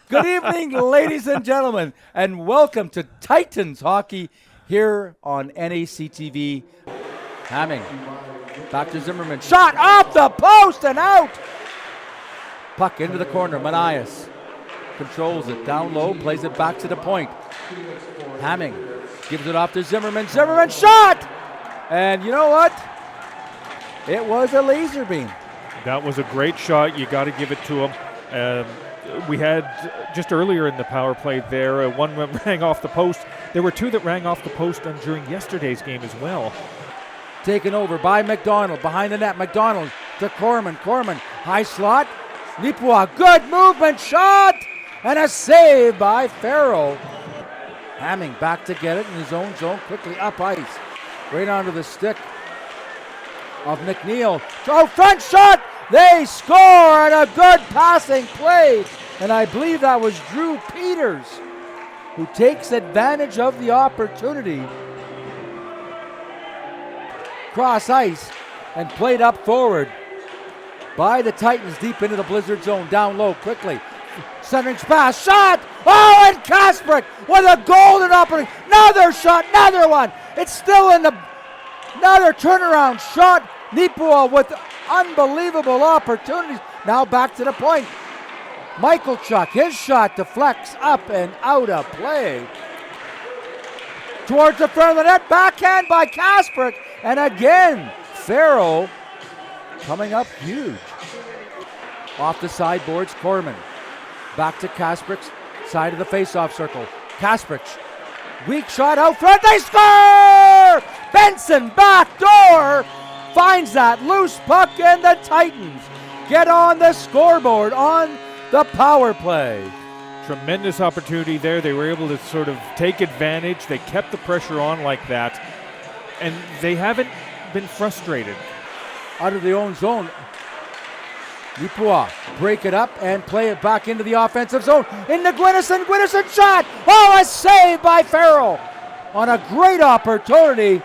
Good evening, ladies and gentlemen, and welcome to Titans Hockey here on NAC TV. Hamming, back to Zimmerman, shot off the post and out! Puck into the corner, Manias controls it, down low, plays it back to the point. Hamming gives it off to Zimmerman, Zimmerman shot! And you know what? It was a laser beam. That was a great shot. You got to give it to him. We had just earlier in the power play there, one rang off the post. There were two that rang off the post during yesterday's game as well. Taken over by McDonald, behind the net. McDonald to Corman. Corman, high slot. Neepawa, good movement, shot! And a save by Farrell. Hamming back to get it in his own zone, quickly up ice. Right onto the stick of McNeil. Out front shot! They score, and a good passing play. And I believe that was Drew Peters who takes advantage of the opportunity. Cross ice and played up forward by the Titans deep into the Blizzard zone. Down low quickly. Centering pass, shot! Oh, and Kasprick with a golden opportunity. Another shot, another one. It's still in the, another turnaround shot. Neepawa with unbelievable opportunities. Now back to the point. Michael Chuck, his shot deflects up and out of play. Towards the front of the net, backhand by Kasprick. And again, Farrell coming up huge. Off the sideboards, Corman. Back to Kasprick's side of the face-off circle. Kasprick, weak shot out front, they score! Benson back door! Finds that loose puck, and the Titans get on the scoreboard on the power play. Tremendous opportunity there. They were able to sort of take advantage. They kept the pressure on like that, and they haven't been frustrated. Out of their own zone, Neepawa break it up and play it back into the offensive zone. Into Gwinison, Gwinison shot! Oh, a save by Farrell on a great opportunity.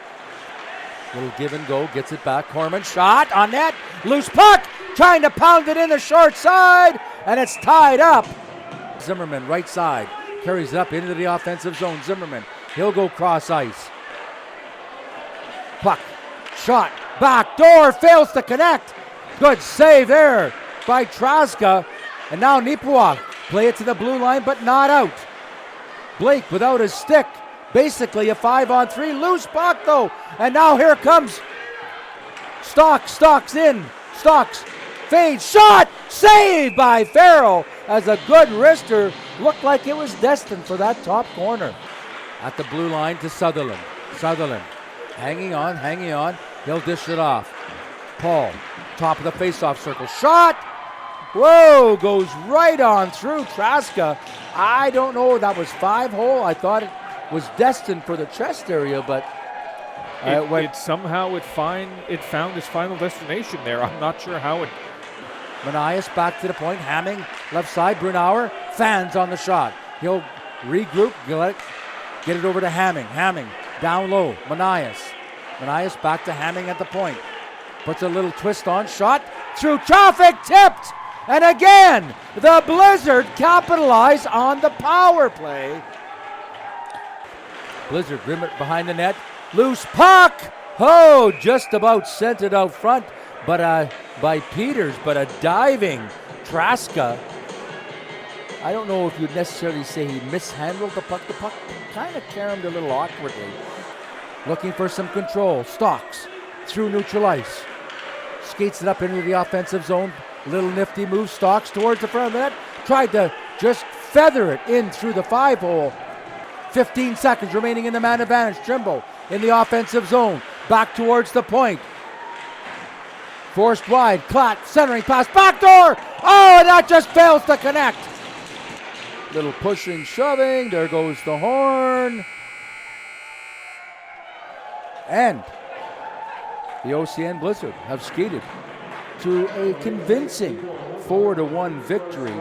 Little give and go, gets it back. Corman shot on net. Loose puck, trying to pound it in the short side, and it's tied up. Zimmerman, right side, carries it up into the offensive zone. Zimmerman, he'll go cross ice. Puck, shot, back door, fails to connect. Good save there by Traska. And now Neepawa, play it to the blue line, but not out. Blake without his stick. Basically a 5-on-3, loose puck though. And now here comes Stocks in. Stocks fades, shot, saved by Farrell as a good wrister. Looked like it was destined for that top corner. At the blue line to Sutherland. Sutherland hanging on. He'll dish it off. Paul, top of the face-off circle, shot. Whoa, goes right on through Traska. I don't know, that was 5-hole. I thought it was destined for the chest area, but it found its final destination there. I'm not sure how it. Manias back to the point, Hamming left side, Brunauer fans on the shot. He'll regroup, get it over to Hamming. Hamming down low, Manias back to Hamming at the point. Puts a little twist on, shot through traffic, tipped. And again, the Blizzard capitalize on the power play. Blizzard Grimmett behind the net. Loose puck. Oh, just about sent it out front, but by Peters, but a diving Traska. I don't know if you'd necessarily say he mishandled the puck. The puck kind of caromed a little awkwardly. Looking for some control. Stocks through neutral ice. Skates it up into the offensive zone. Little nifty move. Stocks towards the front of the net. Tried to just feather it in through the 5-hole. 15 seconds remaining in the man advantage. Trimble in the offensive zone. Back towards the point. Forced wide. Klatt centering pass. Backdoor. Oh, and that just fails to connect. Little pushing, shoving. There goes the horn. And the OCN Blizzard have skated to a convincing 4-1 victory